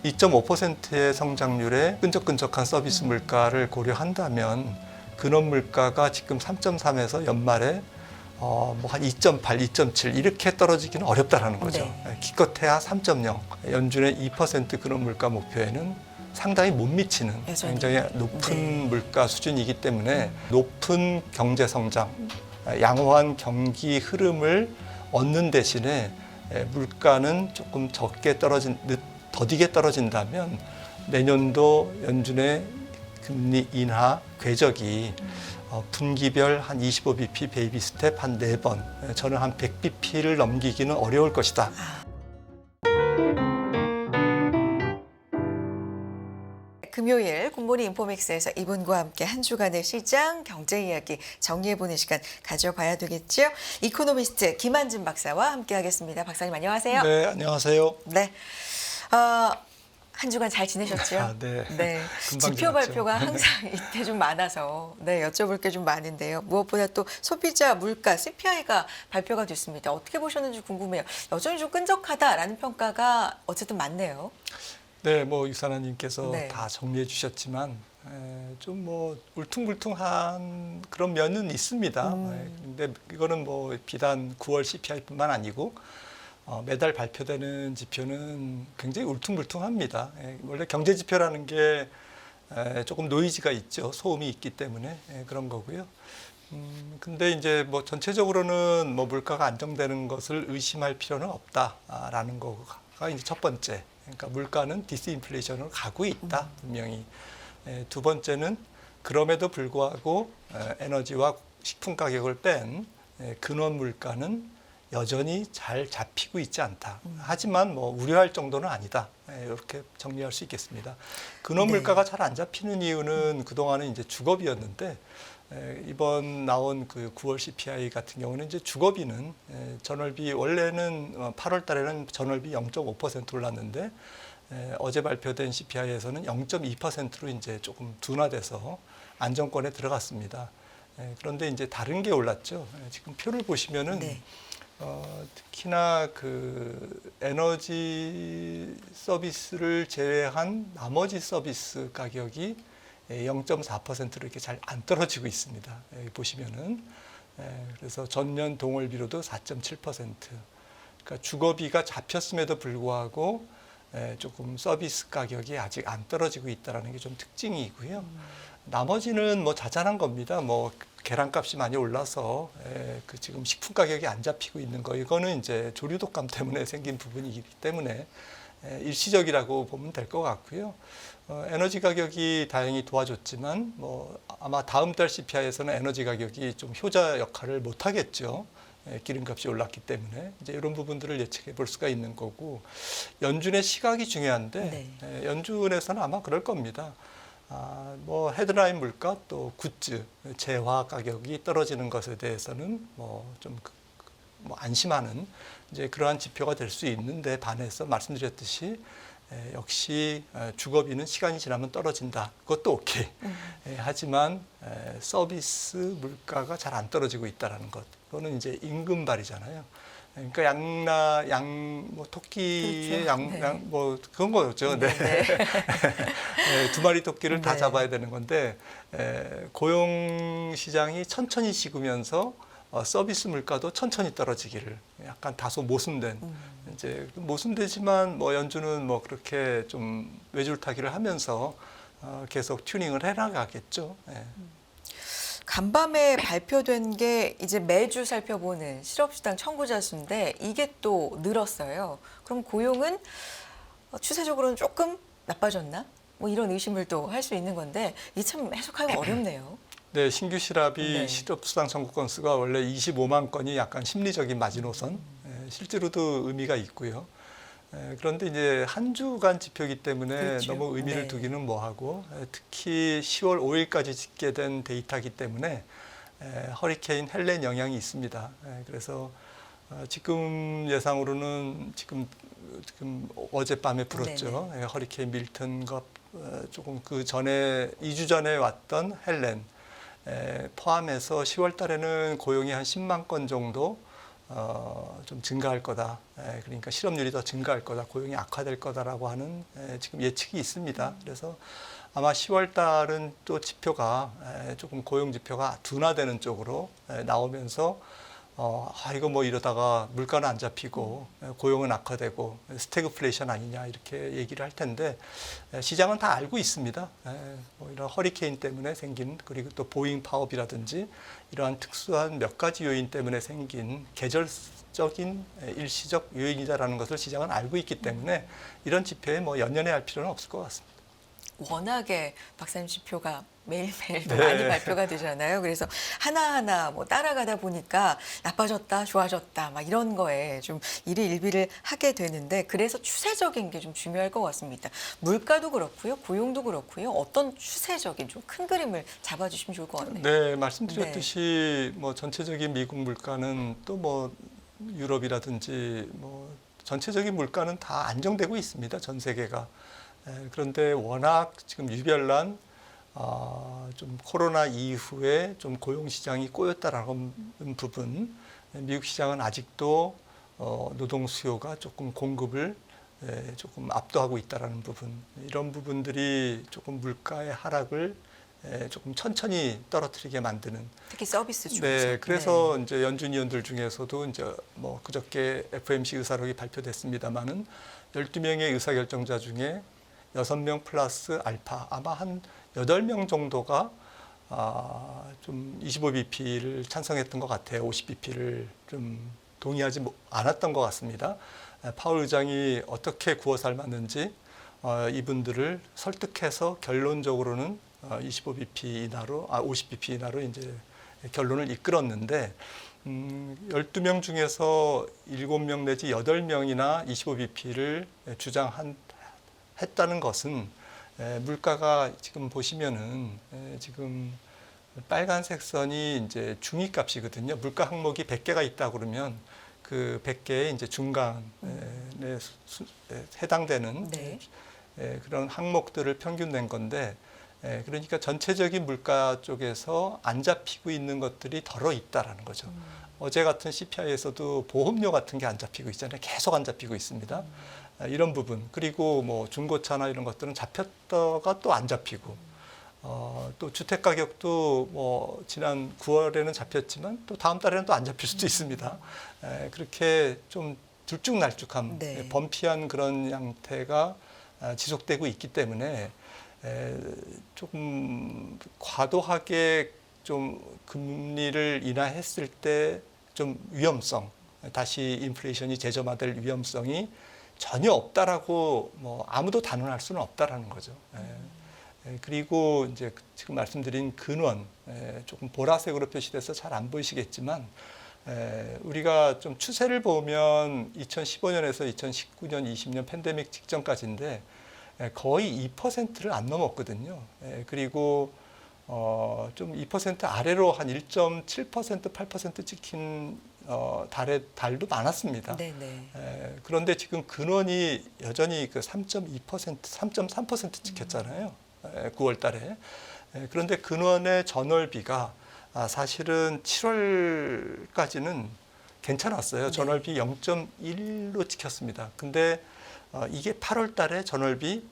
2.5%의 성장률에 끈적끈적한 서비스 물가를 고려한다면 근원 물가가 지금 3.3에서 연말에 한 2.8, 2.7 이렇게 떨어지기는 어렵다라는 거죠. 네. 기껏해야 3.0. 연준의 2% 근원 물가 목표에는 상당히 못 미치는 여전히. 굉장히 높은 네. 물가 수준이기 때문에 높은 경제 성장, 양호한 경기 흐름을 얻는 대신에 물가는 조금 적게 더디게 떨어진다면 내년도 연준의 금리 인하 궤적이 분기별 한 25bp 베이비 스텝 한 4번, 저는 한 100bp를 넘기기는 어려울 것이다. 금요일 굿모닝 인포맥스에서 이분과 함께 한 주간의 시장 경제 이야기 정리해보는 시간 가져봐야 되겠죠. 이코노미스트 김한진 박사와 함께하겠습니다. 박사님 안녕하세요. 네, 안녕하세요. 네. 한 주간 잘 지내셨죠? 네. 네. 금방 지표 지났죠. 발표가 항상 이때 좀 많아서 여쭤볼 게 좀 많은데요. 무엇보다 또 소비자 물가 CPI가 발표가 됐습니다. 어떻게 보셨는지 궁금해요. 여전히 좀 끈적하다라는 평가가 어쨌든 많네요. 네, 이사나님께서 네. 다 정리해 주셨지만 좀 울퉁불퉁한 그런 면은 있습니다. 근데 이거는 비단 9월 CPI뿐만 아니고 매달 발표되는 지표는 굉장히 울퉁불퉁합니다. 원래 경제 지표라는 게 조금 노이즈가 있죠. 소음이 있기 때문에 그런 거고요. 근데 이제 전체적으로는 물가가 안정되는 것을 의심할 필요는 없다라는 거가 이제 첫 번째. 그러니까 물가는 디스인플레이션으로 가고 있다, 분명히. 두 번째는 그럼에도 불구하고 에너지와 식품 가격을 뺀 근원 물가는 여전히 잘 잡히고 있지 않다. 하지만 우려할 정도는 아니다. 이렇게 정리할 수 있겠습니다. 근원 네. 물가가 잘 안 잡히는 이유는 그동안은 이제 주거비였는데 이번 나온 그 9월 CPI 같은 경우는 이제 주거비는 전월비 원래는 8월 달에는 전월비 0.5% 올랐는데 어제 발표된 CPI에서는 0.2%로 이제 조금 둔화돼서 안정권에 들어갔습니다. 그런데 이제 다른 게 올랐죠. 지금 표를 보시면은 네. 특히나 그 에너지 서비스를 제외한 나머지 서비스 가격이 0.4%로 이렇게 잘 안 떨어지고 있습니다. 여기 보시면은 그래서 전년 동월비로도 4.7%. 그러니까 주거비가 잡혔음에도 불구하고 조금 서비스 가격이 아직 안 떨어지고 있다라는 게 좀 특징이고요. 나머지는 자잘한 겁니다. 계란값이 많이 올라서 그 지금 식품 가격이 안 잡히고 있는 거 이거는 이제 조류 독감 때문에 생긴 부분이기 때문에 일시적이라고 보면 될 것 같고요. 에너지 가격이 다행히 도와줬지만 아마 다음 달 CPI에서는 에너지 가격이 좀 효자 역할을 못 하겠죠. 기름값이 올랐기 때문에 이제 이런 부분들을 예측해 볼 수가 있는 거고 연준의 시각이 중요한데 네. 연준에서는 아마 그럴 겁니다. 헤드라인 물가 또 굿즈 재화 가격이 떨어지는 것에 대해서는 좀 안심하는 이제 그러한 지표가 될 수 있는데 반해서 말씀드렸듯이 역시 주거비는 시간이 지나면 떨어진다. 그것도 오케이. 하지만 서비스 물가가 잘 안 떨어지고 있다는 것. 그거는 이제 임금발이잖아요. 그러니까 토끼의 그렇죠. 그런 거죠. 네. 두 마리 토끼를 다 네. 잡아야 되는 건데 고용 시장이 천천히 식으면서 서비스 물가도 천천히 떨어지기를 약간 다소 모순된 이제 모순되지만 연준은 그렇게 좀 외줄타기를 하면서 계속 튜닝을 해나가겠죠. 간밤에 발표된 게 이제 매주 살펴보는 실업수당 청구자 수인데 이게 또 늘었어요. 그럼 고용은 추세적으로는 조금 나빠졌나? 이런 의심을 또 할 수 있는 건데 이게 참 해석하기가 어렵네요. 네, 신규 실업이 네. 실업수당 청구 건수가 원래 25만 건이 약간 심리적인 마지노선, 실제로도 의미가 있고요. 그런데 이제 한 주간 지표이기 때문에 그렇죠. 너무 의미를 네. 두기는 뭐하고 특히 10월 5일까지 집계된 데이터이기 때문에 허리케인 헬렌 영향이 있습니다. 그래서 지금 예상으로는 지금 어젯밤에 불었죠. 허리케인 밀턴과 조금 그 전에 2주 전에 왔던 헬렌 포함해서 10월 달에는 고용이 한 10만 건 정도 좀 증가할 거다. 그러니까 실업률이 더 증가할 거다. 고용이 악화될 거다라고 하는 지금 예측이 있습니다. 그래서 아마 10월 달은 또 지표가 조금 고용 지표가 둔화되는 쪽으로 나오면서 이거 뭐 이러다가 물가는 안 잡히고 고용은 악화되고 스태그플레이션 아니냐 이렇게 얘기를 할 텐데 시장은 다 알고 있습니다. 뭐 이런 허리케인 때문에 생긴 그리고 또 보잉 파업이라든지 이러한 특수한 몇 가지 요인 때문에 생긴 계절적인 일시적 요인이다라는 것을 시장은 알고 있기 때문에 이런 지표에 뭐 연연해할 필요는 없을 것 같습니다. 워낙에 박사님 지표가 매일매일 네. 많이 발표가 되잖아요. 그래서 하나하나 뭐 따라가다 보니까 나빠졌다, 좋아졌다, 막 이런 거에 좀 일희일비를 하게 되는데 그래서 추세적인 게 좀 중요할 것 같습니다. 물가도 그렇고요, 고용도 그렇고요. 어떤 추세적인 좀 큰 그림을 잡아주시면 좋을 것 같네요. 네, 말씀드렸듯이 뭐 전체적인 미국 물가는 또 뭐 유럽이라든지 뭐 전체적인 물가는 다 안정되고 있습니다. 전 세계가. 그런데 워낙 지금 유별난 좀 코로나 이후에 좀 고용 시장이 꼬였다라는 부분, 미국 시장은 아직도 노동 수요가 조금 공급을 조금 압도하고 있다라는 부분, 이런 부분들이 조금 물가의 하락을 조금 천천히 떨어뜨리게 만드는. 특히 서비스 쪽에서. 네, 그래서 이제 연준 위원들 중에서도 이제 뭐 그저께 FOMC 의사록이 발표됐습니다만은 12명의 의사결정자 중에 6명 플러스 알파 아마 한 8명 정도가 좀 25bp를 찬성했던 것 같아요. 50bp를 좀 동의하지 않았던 것 같습니다. 파월 의장이 어떻게 구워 삶았는지 이분들을 설득해서 결론적으로는 25bp 이하로 50bp 이하로 이제 결론을 이끌었는데 12명 중에서 7명 내지 8명이나 25bp를 했다는 것은 물가가 지금 보시면은 지금 빨간색 선이 이제 중위값이거든요. 물가 항목이 100개가 있다 그러면 그 100개의 이제 중간에 해당되는 네. 그런 항목들을 평균 낸 건데 그러니까 전체적인 물가 쪽에서 안 잡히고 있는 것들이 덜어 있다라는 거죠. 어제 같은 CPI에서도 보험료 같은 게 안 잡히고 있잖아요. 계속 안 잡히고 있습니다. 이런 부분 그리고 뭐 중고차나 이런 것들은 잡혔다가 또 안 잡히고 또 주택 가격도 뭐 지난 9월에는 잡혔지만 또 다음 달에는 또 안 잡힐 수도 있습니다. 그렇게 좀 들쭉날쭉한 네. 범피한 그런 양태가 지속되고 있기 때문에 조금 과도하게 좀 금리를 인하했을 때 좀 위험성, 다시 인플레이션이 재점화될 위험성이 전혀 없다라고 뭐 아무도 단언할 수는 없다라는 거죠. 그리고 이제 지금 말씀드린 근원, 조금 보라색으로 표시돼서 잘 안 보이시겠지만 우리가 좀 추세를 보면 2015년에서 2019년, 20년 팬데믹 직전까지인데 거의 2%를 안 넘었거든요. 그리고 좀 2% 아래로 한 1.7%, 8% 찍힌 달도 많았습니다. 네네. 그런데 지금 근원이 여전히 그 3.2%, 3.3% 찍혔잖아요. 9월 달에. 그런데 근원의 전월비가 사실은 7월까지는 괜찮았어요. 네. 전월비 0.1로 찍혔습니다. 근데 이게 8월 달에 전월비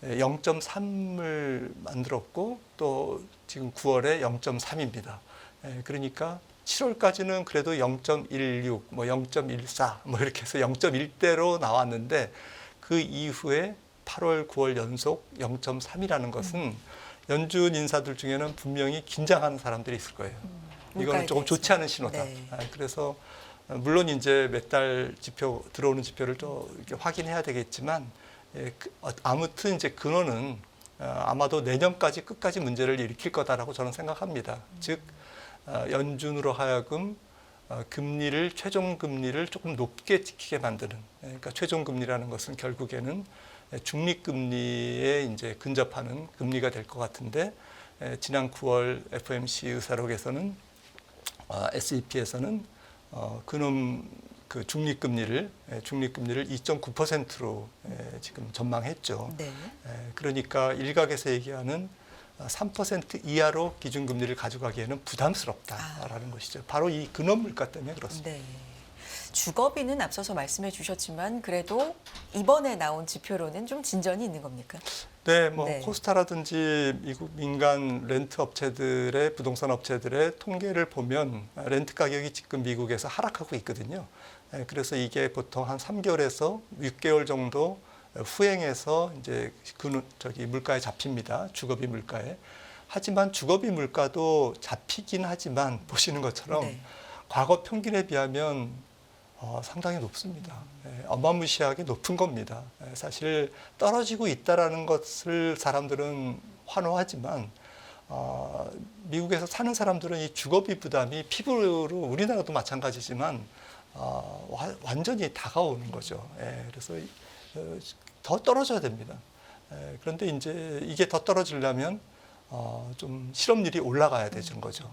0.3을 만들었고 또 지금 9월에 0.3입니다. 그러니까 7월까지는 그래도 0.16, 뭐 0.14, 뭐 이렇게 해서 0.1대로 나왔는데 그 이후에 8월, 9월 연속 0.3이라는 것은 연준 인사들 중에는 분명히 긴장하는 사람들이 있을 거예요. 이거는 조금 좋지 않은 신호다. 네. 그래서 물론 이제 몇 달 지표 들어오는 지표를 또 이렇게 확인해야 되겠지만 아무튼 이제 근원은 아마도 내년까지 끝까지 문제를 일으킬 거다라고 저는 생각합니다. 즉 연준으로 하여금 금리를 최종 금리를 조금 높게 지키게 만드는. 그러니까 최종 금리라는 것은 결국에는 중립 금리에 이제 근접하는 금리가 될 것 같은데 지난 9월 FOMC 의사록에서는 SEP에서는 그놈 그 중립 금리를 2.9%로 지금 전망했죠. 네. 그러니까 일각에서 얘기하는 3% 이하로 기준금리를 가져가기에는 부담스럽다라는 것이죠. 바로 이 근원 물가 때문에 그렇습니다. 네. 주거비는 앞서서 말씀해 주셨지만 그래도 이번에 나온 지표로는 좀 진전이 있는 겁니까? 네, 뭐 네. 코스타라든지 미국 민간 렌트 업체들의 부동산 업체들의 통계를 보면 렌트 가격이 지금 미국에서 하락하고 있거든요. 그래서 이게 보통 한 3개월에서 6개월 정도 후행해서 이제 물가에 잡힙니다. 주거비 물가에. 하지만 주거비 물가도 잡히긴 하지만 보시는 것처럼 네. 과거 평균에 비하면 상당히 높습니다. 어마무시하게 높은 겁니다. 사실 떨어지고 있다라는 것을 사람들은 환호하지만 미국에서 사는 사람들은 이 주거비 부담이 피부로 우리나라도 마찬가지지만 완전히 다가오는 거죠. 그래서 더 떨어져야 됩니다. 그런데 이제 이게 더 떨어지려면 좀 실업률이 올라가야 되는 거죠.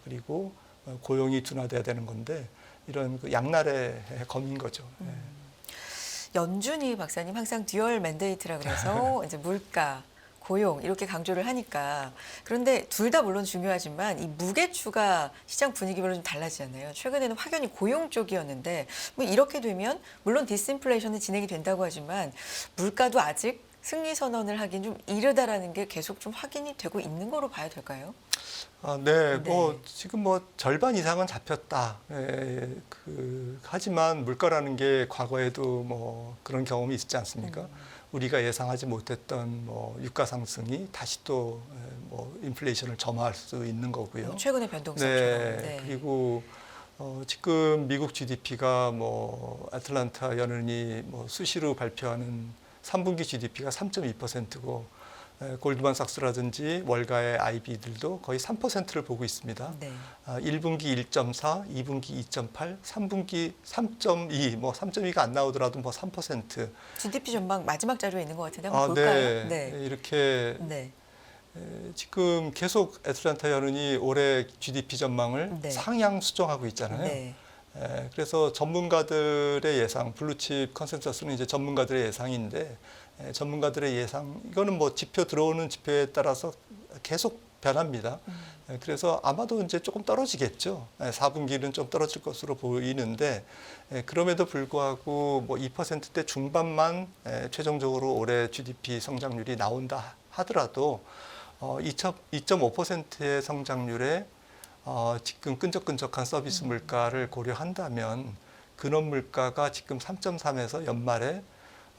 그리고 고용이 둔화돼야 되는 건데 이런 그 양날의 검인 거죠. 연준이 박사님 항상 듀얼 맨데이트라 그래서 이제 물가, 고용 이렇게 강조를 하니까 그런데 둘 다 물론 중요하지만 이 무게추가 시장 분위기별로 좀 달라지잖아요. 최근에는 확연히 고용 쪽이었는데 뭐 이렇게 되면 물론 디스인플레이션은 진행이 된다고 하지만 물가도 아직 승리 선언을 하긴 좀 이르다라는 게 계속 좀 확인이 되고 있는 거로 봐야 될까요? 네, 네. 뭐 지금 뭐 절반 이상은 잡혔다. 하지만 물가라는 게 과거에도 뭐 그런 경험이 있지 않습니까? 우리가 예상하지 못했던 뭐 유가 상승이 다시 또 뭐 인플레이션을 점화할 수 있는 거고요. 최근의 변동성처럼. 네, 그리고 지금 미국 GDP가 뭐 애틀란타 연은이 뭐 수시로 발표하는 3분기 GDP가 3.2%고 골드만삭스라든지 월가의 IB들도 거의 3%를 보고 있습니다. 네. 1분기 1.4, 2분기 2.8, 3분기 3.2, 뭐 3.2가 안 나오더라도 뭐 3%. GDP 전망 마지막 자료에 있는 것 같은데 한번 볼까요? 네. 이렇게 네. 지금 계속 애틀란타 연은이 올해 GDP 전망을 네. 상향 수정하고 있잖아요. 네. 그래서 전문가들의 예상, 블루칩 컨센서스는 이제 전문가들의 예상인데 전문가들의 예상, 이거는 뭐 지표 들어오는 지표에 따라서 계속 변합니다. 그래서 아마도 이제 조금 떨어지겠죠. 4분기는 좀 떨어질 것으로 보이는데 그럼에도 불구하고 뭐 2%대 중반만 최종적으로 올해 GDP 성장률이 나온다 하더라도 2.5%의 성장률에 지금 끈적끈적한 서비스 물가를 고려한다면 근원 물가가 지금 3.3에서 연말에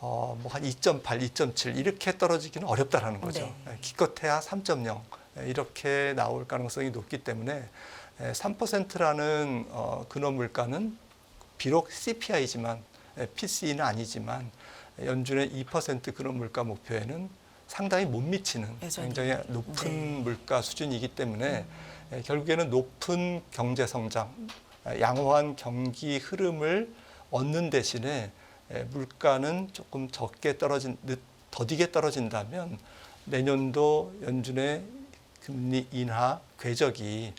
뭐 한 2.8, 2.7 이렇게 떨어지기는 어렵다라는 거죠. 네. 기껏해야 3.0 이렇게 나올 가능성이 높기 때문에 3%라는 근원 물가는 비록 CPI지만 PCE는 아니지만 연준의 2% 근원 물가 목표에는 상당히 못 미치는 여전히. 굉장히 높은 네. 물가 수준이기 때문에 결국에는 높은 경제 성장, 양호한 경기 흐름을 얻는 대신에 물가는 조금 더디게 떨어진다면 내년도 연준의 금리 인하 궤적이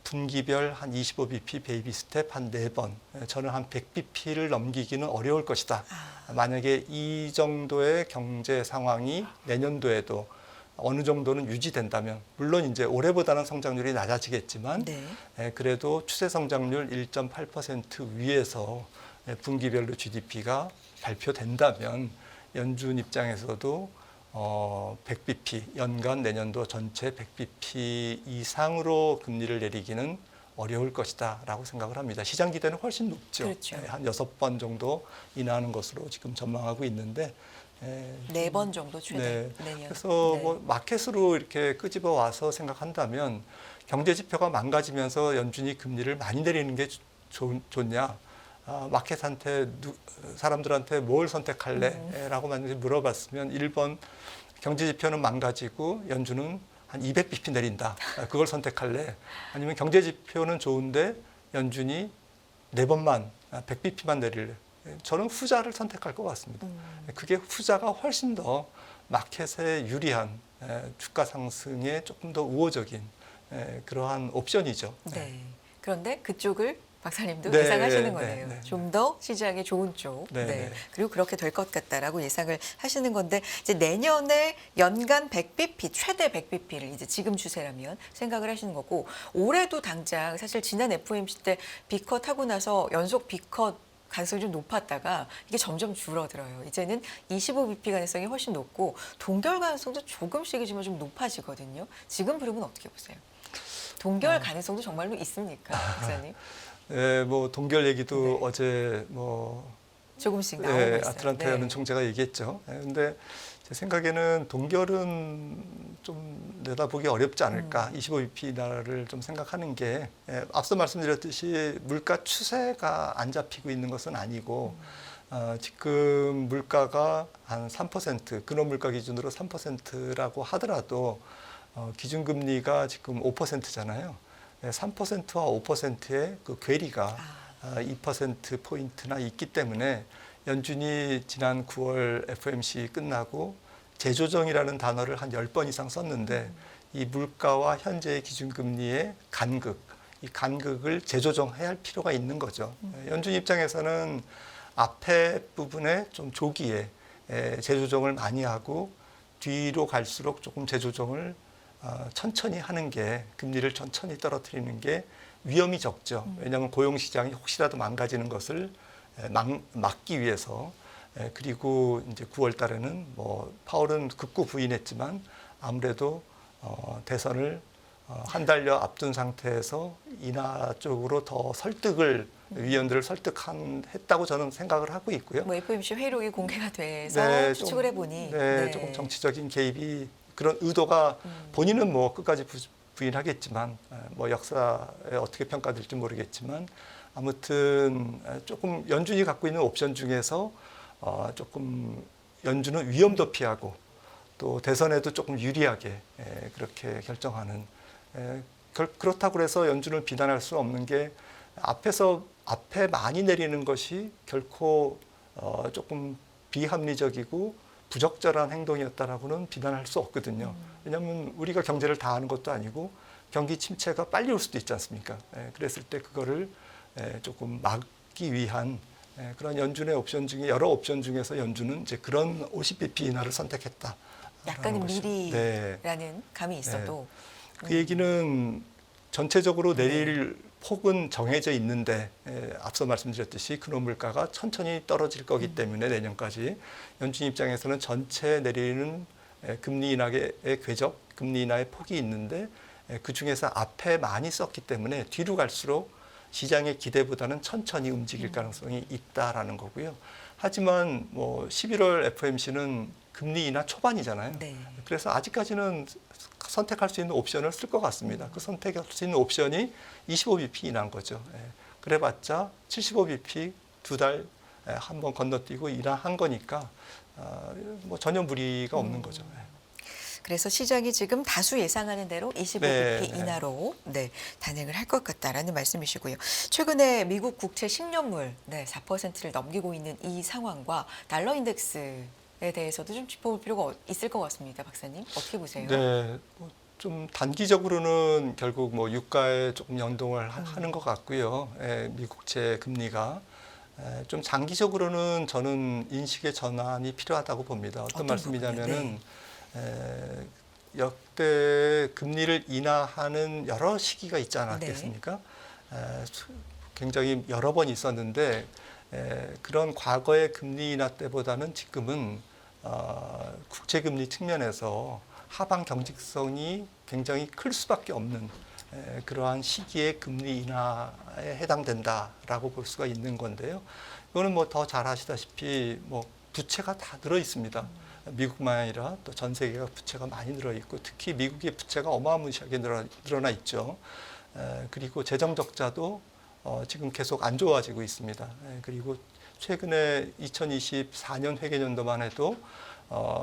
분기별 한 25bp 베이비 스텝 한 4번, 저는 한 100bp를 넘기기는 어려울 것이다. 만약에 이 정도의 경제 상황이 내년도에도 어느 정도는 유지된다면, 물론 이제 올해보다는 성장률이 낮아지겠지만, 네. 그래도 추세 성장률 1.8% 위에서 분기별로 GDP가 발표된다면 연준 입장에서도 100bp, 연간 내년도 전체 100bp 이상으로 금리를 내리기는 어려울 것이다 라고 생각을 합니다. 시장 기대는 훨씬 높죠. 그렇죠. 한 6번 정도 인하하는 것으로 지금 전망하고 있는데 4번 정도 최대 네. 내년. 그래서 네. 뭐 마켓으로 이렇게 끄집어 와서 생각한다면 경제 지표가 망가지면서 연준이 금리를 많이 내리는 게 좋냐? 마켓한테 사람들한테 뭘 선택할래? 라고 만약에 물어봤으면 1번 경제 지표는 망가지고 연준은 한 200bp 내린다. 그걸 선택할래? 아니면 경제 지표는 좋은데 연준이 4번만 100bp만 내릴래? 저는 후자를 선택할 것 같습니다. 그게 후자가 훨씬 더 마켓에 유리한 주가 상승에 조금 더 우호적인 그러한 옵션이죠. 네. 그런데 그쪽을 박사님도 네, 예상하시는 거네요. 네. 좀 더 시장에 좋은 쪽. 네, 네. 네. 그리고 그렇게 될 것 같다라고 예상을 하시는 건데 이제 내년에 연간 100bp 최대 100bp를 이제 지금 추세라면 생각을 하시는 거고 올해도 당장 사실 지난 FOMC 때 B컷 하고 나서 연속 B컷 가능성이 좀 높았다가 이게 점점 줄어들어요. 이제는 25bp 가능성이 훨씬 높고 동결 가능성도 조금씩이지만 좀 높아지거든요. 지금 흐름은 어떻게 보세요? 동결 가능성도 정말로 있습니까, 박사님? 네, 뭐 동결 얘기도 네. 어제 뭐 조금씩 나오고 네, 있어요. 아틀란타 네. 연은 총재가 얘기했죠. 근데 제 생각에는 동결은 좀 내다보기 어렵지 않을까. 25bp 나라를 좀 생각하는 게 앞서 말씀드렸듯이 물가 추세가 안 잡히고 있는 것은 아니고 지금 물가가 한 3%, 근원 물가 기준으로 3%라고 하더라도 기준금리가 지금 5%잖아요. 3%와 5%의 그 괴리가 2%포인트나 있기 때문에 연준이 지난 9월 FOMC 끝나고 재조정이라는 단어를 한 10번 이상 썼는데 이 물가와 현재의 기준금리의 간극, 이 간극을 재조정해야 할 필요가 있는 거죠. 연준 입장에서는 앞에 부분에 좀 조기에 재조정을 많이 하고 뒤로 갈수록 조금 재조정을 천천히 하는 게 금리를 천천히 떨어뜨리는 게 위험이 적죠. 왜냐하면 고용시장이 혹시라도 망가지는 것을 막기 위해서 그리고 이제 9월 달에는 뭐 파월은 극구 부인했지만 아무래도 대선을 한 달여 앞둔 상태에서 인하 쪽으로 더 설득을 위원들을 설득했다고 저는 생각을 하고 있고요. 뭐 FOMC 회의록이 공개가 돼서 네, 추측을 해보니 네, 조금 정치적인 개입이 그런 의도가 본인은 뭐 끝까지 부인하겠지만 뭐 역사에 어떻게 평가될지 모르겠지만 아무튼 조금 연준이 갖고 있는 옵션 중에서 조금 연준은 위험도 피하고 또 대선에도 조금 유리하게 그렇게 결정하는 그렇다고 해서 연준을 비난할 수 없는 게 앞에 많이 내리는 것이 결코 조금 비합리적이고 부적절한 행동이었다라고는 비난할 수 없거든요. 왜냐하면 우리가 경제를 다 하는 것도 아니고 경기 침체가 빨리 올 수도 있지 않습니까? 그랬을 때 그거를 조금 막기 위한 그런 연준의 옵션 중에 여러 옵션 중에서 연준은 이제 그런 50bp 인하를 선택했다. 약간의 미리라는 네. 감이 있어도 그 얘기는 전체적으로 내릴 폭은 정해져 있는데 앞서 말씀드렸듯이 근원 물가가 천천히 떨어질 거기 때문에 내년까지 연준 입장에서는 전체 내리는 금리 인하의 궤적, 금리 인하의 폭이 있는데 그 중에서 앞에 많이 썼기 때문에 뒤로 갈수록 시장의 기대보다는 천천히 움직일 가능성이 있다라는 거고요. 하지만 뭐 11월 FOMC는 금리 인하 초반이잖아요. 네. 그래서 아직까지는 선택할 수 있는 옵션을 쓸 것 같습니다. 그 선택할 수 있는 옵션이 25bp 인하인 거죠. 그래봤자 75bp 두 달 한 번 건너뛰고 인하한 거니까 뭐 전혀 무리가 없는 거죠. 그래서 시장이 지금 다수 예상하는 대로 25bp 네. 인하로 단행을 할 것 같다라는 말씀이시고요. 최근에 미국 국채 10년물 4%를 넘기고 있는 이 상황과 달러 인덱스에 대해서도 좀 짚어볼 필요가 있을 것 같습니다, 박사님. 어떻게 보세요? 네, 좀 단기적으로는 결국 뭐 유가에 조금 연동을 하는 것 같고요. 미국채 금리가 좀 장기적으로는 저는 인식의 전환이 필요하다고 봅니다. 어떤 말씀이냐면은 역대 금리를 인하하는 여러 시기가 있지 않았겠습니까? 굉장히 여러 번 있었는데 그런 과거의 금리 인하 때보다는 지금은 국채금리 측면에서 하방 경직성이 굉장히 클 수밖에 없는 그러한 시기의 금리 인하에 해당된다라고 볼 수가 있는 건데요. 이거는 뭐 더 잘 아시다시피 뭐 부채가 다 들어 있습니다. 미국만 아니라 또 전 세계가 부채가 많이 늘어 있고 특히 미국의 부채가 어마무시하게 늘어나 있죠. 그리고 재정 적자도 지금 계속 안 좋아지고 있습니다. 그리고 최근에 2024년 회계연도만 해도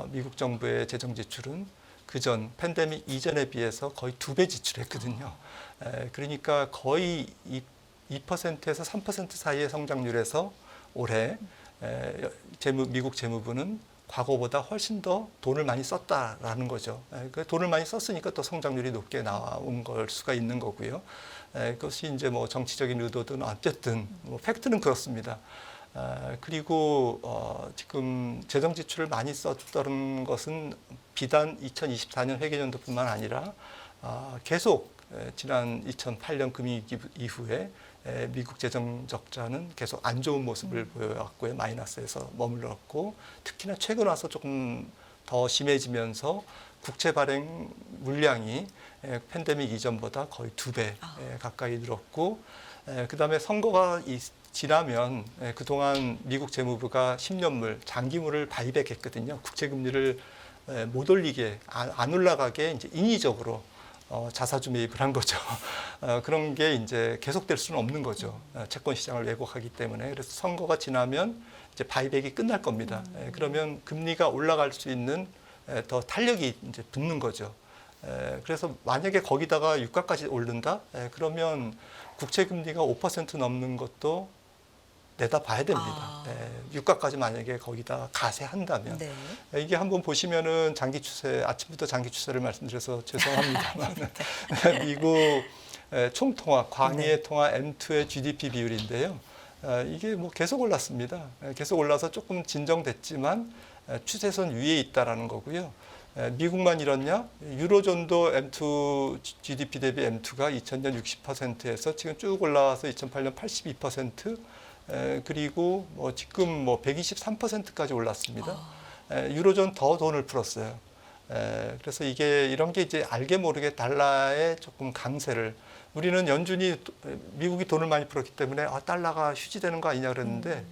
미국 정부의 재정 지출은 그전 팬데믹 이전에 비해서 거의 2배 지출했거든요. 그러니까 거의 2%에서 3% 사이의 성장률에서 올해 미국 재무부는 과거보다 훨씬 더 돈을 많이 썼다라는 거죠. 그 돈을 많이 썼으니까 또 성장률이 높게 나온 걸 수가 있는 거고요. 그것이 이제 뭐 정치적인 의도든 어쨌든 뭐 팩트는 그렇습니다. 그리고 지금 재정 지출을 많이 썼던 것은 비단 2024년 회계연도뿐만 아니라 계속 지난 2008년 금융위기 이후에 미국 재정 적자는 계속 안 좋은 모습을 보여왔고요. 마이너스에서 머물렀고 특히나 최근 와서 조금 더 심해지면서 국채 발행 물량이 팬데믹 이전보다 거의 2배 가까이 늘었고 그다음에 선거가 지나면 그동안 미국 재무부가 10년물 장기물을 바이백했거든요. 국채 금리를 못 올리게 안 올라가게 이제 인위적으로 자사주 매입을 한 거죠. 그런 게 이제 계속될 수는 없는 거죠. 채권 시장을 왜곡하기 때문에. 그래서 선거가 지나면 이제 바이백이 끝날 겁니다. 그러면 금리가 올라갈 수 있는 더 탄력이 이제 붙는 거죠. 그래서 만약에 거기다가 유가까지 오른다? 그러면 국채 금리가 5% 넘는 것도 내다봐야 됩니다. 유가까지 만약에 거기다 가세한다면 이게 한번 보시면은 장기 추세 아침부터 장기 추세를 말씀드려서 죄송합니다만 미국 총통화 광의의 통화 M2의 GDP 비율인데요. 이게 뭐 계속 올랐습니다. 계속 올라서 조금 진정됐지만 추세선 위에 있다라는 거고요. 미국만 이렇냐? 유로존도 M2 GDP 대비 M2가 2000년 60%에서 지금 쭉 올라와서 2008년 82%. 그리고 뭐 지금 뭐 123%까지 올랐습니다. 유로존 더 돈을 풀었어요. 그래서 이게 이런 게 이제 알게 모르게 달러의 조금 강세를 우리는 연준이 미국이 돈을 많이 풀었기 때문에 달러가 휴지되는 거 아니냐 그랬는데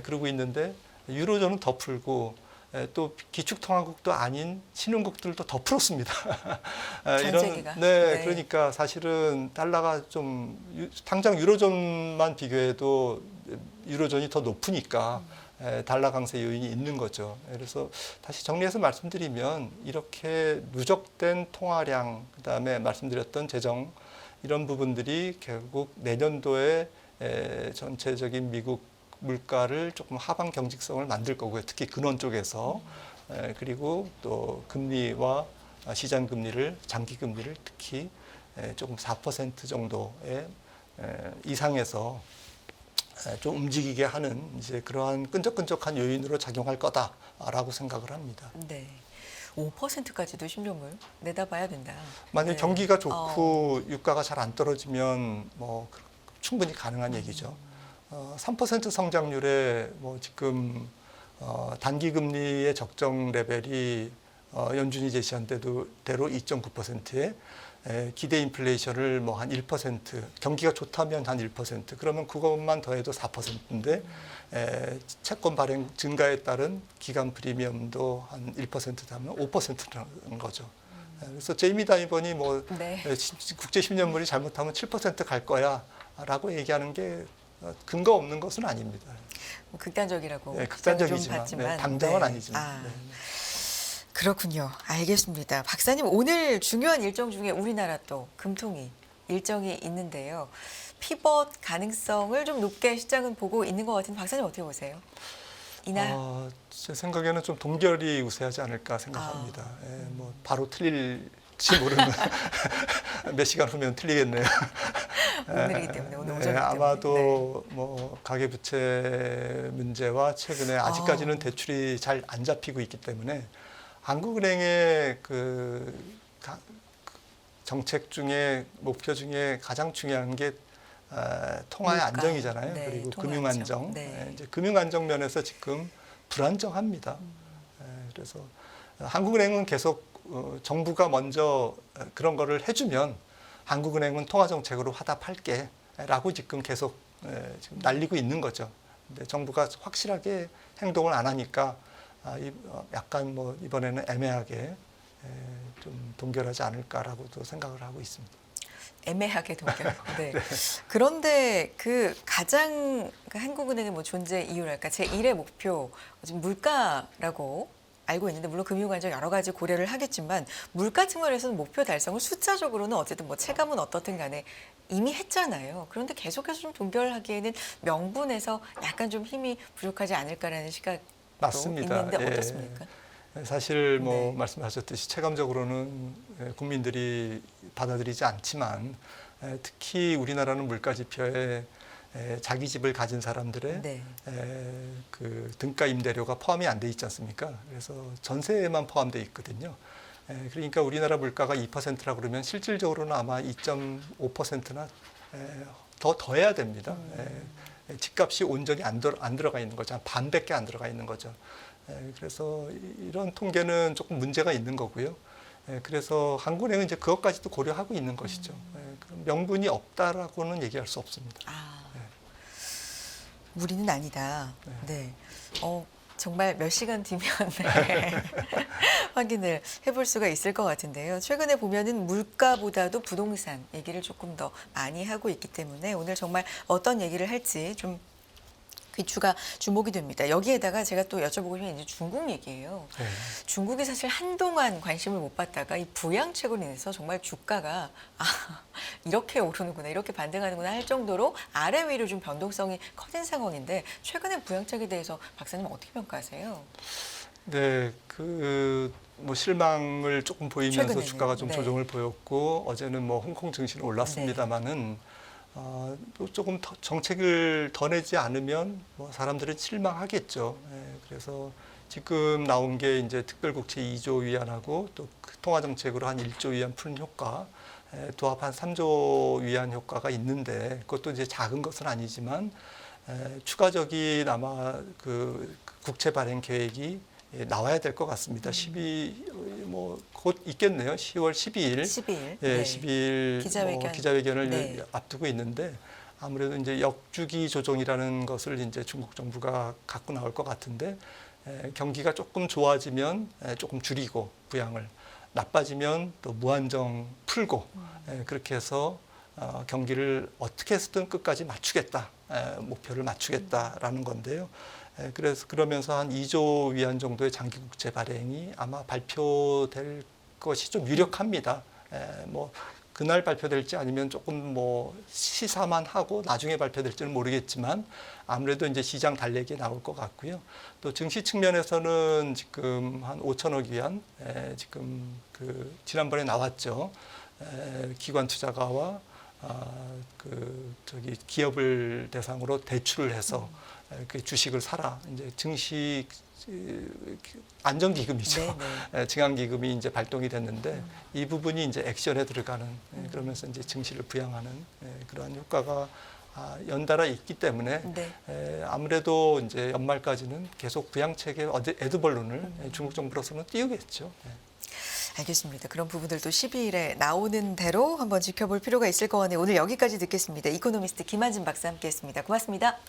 그러고 있는데 유로존은 더 풀고 또 기축통화국도 아닌 신흥국들도 더 풀었습니다. 네. 그러니까 사실은 달러가 좀 당장 유로존만 비교해도 유로존이 더 높으니까 달러 강세 요인이 있는 거죠. 그래서 다시 정리해서 말씀드리면 이렇게 누적된 통화량 그다음에 말씀드렸던 재정 이런 부분들이 결국 내년도에 전체적인 미국 물가를 조금 하방 경직성을 만들 거고요. 특히 근원 쪽에서 그리고 또 금리와 시장 금리를 장기 금리를 특히 조금 4% 정도의 이상에서 좀 움직이게 하는 이제 그러한 끈적끈적한 요인으로 작용할 거다라고 생각을 합니다. 네. 5%까지도 신종을 내다봐야 된다. 만약 경기가 좋고 유가가 잘 안 떨어지면 뭐 충분히 가능한 얘기죠. 3% 성장률에 뭐 지금 단기 금리의 적정 레벨이 연준이 제시한 대로 2.9%에 기대 인플레이션을 뭐 한 1% 경기가 좋다면 한 1% 그러면 그것만 더해도 4%인데 채권 발행 증가에 따른 기간 프리미엄도 한 1% 하면 5%라는 거죠. 그래서 제이미 다이번이 뭐 국제 10년물이 잘못하면 7% 갈 거야라고 얘기하는 게 근거 없는 것은 아닙니다. 뭐 극단적이라고 극단적이지만 당장은 아니지만. 그렇군요. 알겠습니다. 박사님 오늘 중요한 일정 중에 우리나라 또 금통위 일정이 있는데요. 피벗 가능성을 좀 높게 시장은 보고 있는 것 같은데 박사님 어떻게 보세요? 이날? 제 생각에는 좀 동결이 우세하지 않을까 생각합니다. 뭐 바로 틀릴지 모르는 몇 시간 후면 틀리겠네요. 오늘이기 때문에 오늘 오전이기 때문에. 아마도 뭐 가계부채 문제와 최근에 아직까지는 대출이 잘 안 잡히고 있기 때문에 한국은행의 그 정책 중에 목표 중에 가장 중요한 게 통화의 안정이잖아요. 그리고 금융 안정. 이제 금융 안정 면에서 지금 불안정합니다. 그래서 한국은행은 계속 정부가 먼저 그런 거를 해주면 한국은행은 통화 정책으로 화답할게라고 지금 계속 지금 날리고 있는 거죠. 근데 정부가 확실하게 행동을 안 하니까 약간 뭐 이번에는 애매하게 좀 동결하지 않을까라고도 생각을 하고 있습니다. 애매하게 동결. 네. 그런데 그 가장 한국은행의 뭐 존재 이유랄까 제1의 목표 지금 물가라고 알고 있는데 물론 금융안정 여러 가지 고려를 하겠지만 물가 측면에서는 목표 달성을 숫자적으로는 어쨌든 뭐 체감은 어떻든 간에 이미 했잖아요. 그런데 계속해서 좀 동결하기에는 명분에서 약간 좀 힘이 부족하지 않을까라는 시각 맞습니다. 있는데 예. 어떻습니까? 사실 뭐 네. 말씀하셨듯이 체감적으로는 국민들이 받아들이지 않지만 특히 우리나라는 물가지표에 자기 집을 가진 사람들의 네. 그 등가 임대료가 포함이 안 돼 있지 않습니까? 그래서 전세에만 포함되어 있거든요. 그러니까 우리나라 물가가 2%라 그러면 실질적으로는 아마 2.5%나 더 해야 됩니다. 집값이 온전히 안 들어가 있는 거죠. 한 반밖에 안 들어가 있는 거죠. 그래서 이런 통계는 조금 문제가 있는 거고요. 그래서 한국은행은 이제 그것까지도 고려하고 있는 것이죠. 그럼 명분이 없다라고는 얘기할 수 없습니다. 아, 무리는 아니다. 네. 네. 정말 몇 시간 뒤면 확인을 해볼 수가 있을 것 같은데요. 최근에 보면은 물가보다도 부동산 얘기를 조금 더 많이 하고 있기 때문에 오늘 정말 어떤 얘기를 할지 좀 귀추가 주목이 됩니다. 여기에다가 제가 또 여쭤보고 싶은 게 이제 중국 얘기예요. 네. 중국이 사실 한동안 관심을 못 받다가 이 부양책으로 인해서 정말 주가가 이렇게 오르는구나, 이렇게 반등하는구나 할 정도로 아래 위로 좀 변동성이 커진 상황인데 최근에 부양책에 대해서 박사님 어떻게 평가하세요? 네, 뭐 실망을 조금 보이면서 최근에는, 주가가 좀 네. 조정을 보였고 어제는 뭐 홍콩 증시는 올랐습니다만은 또 조금 정책을 더 내지 않으면 뭐 사람들은 실망하겠죠. 그래서 지금 나온 게 이제 특별국채 2조 위안하고 또 통화정책으로 한 1조 위안 푸는 효과, 도합 한 3조 위안 효과가 있는데 그것도 이제 작은 것은 아니지만 추가적인 아마 그 국채 발행 계획이 나와야 될 것 같습니다. 곧 있겠네요. 10월 12일. 12일. 예, 네. 12일 기자회견. 기자회견을 네. 앞두고 있는데 아무래도 이제 역주기 조정이라는 것을 이제 중국 정부가 갖고 나올 것 같은데 경기가 조금 좋아지면 조금 줄이고 부양을 나빠지면 또 무한정 풀고 그렇게 해서 경기를 어떻게 해서든 끝까지 맞추겠다. 목표를 맞추겠다라는 건데요. 그래서 그러면서 한 2조 위안 정도의 장기 국채 발행이 아마 발표될 것이 좀 유력합니다. 뭐 그날 발표될지 아니면 조금 뭐 시사만 하고 나중에 발표될지는 모르겠지만 아무래도 이제 시장 달래기에 나올 것 같고요. 또 증시 측면에서는 지금 한 5천억 위안 지금 그 지난번에 나왔죠. 기관 투자가와 기업을 대상으로 대출을 해서 그 주식을 사라. 이제 증시 안정기금이죠. 증안기금이 이제 발동이 됐는데 이 부분이 이제 액션에 들어가는 그러면서 이제 증시를 부양하는 그러한 효과가 연달아 있기 때문에 아무래도 이제 연말까지는 계속 부양책의 에드벌룬을 중국 정부로서는 띄우겠죠. 알겠습니다. 그런 부분들도 12일에 나오는 대로 한번 지켜볼 필요가 있을 것 같네요. 오늘 여기까지 듣겠습니다. 이코노미스트 김한진 박사 함께했습니다. 고맙습니다.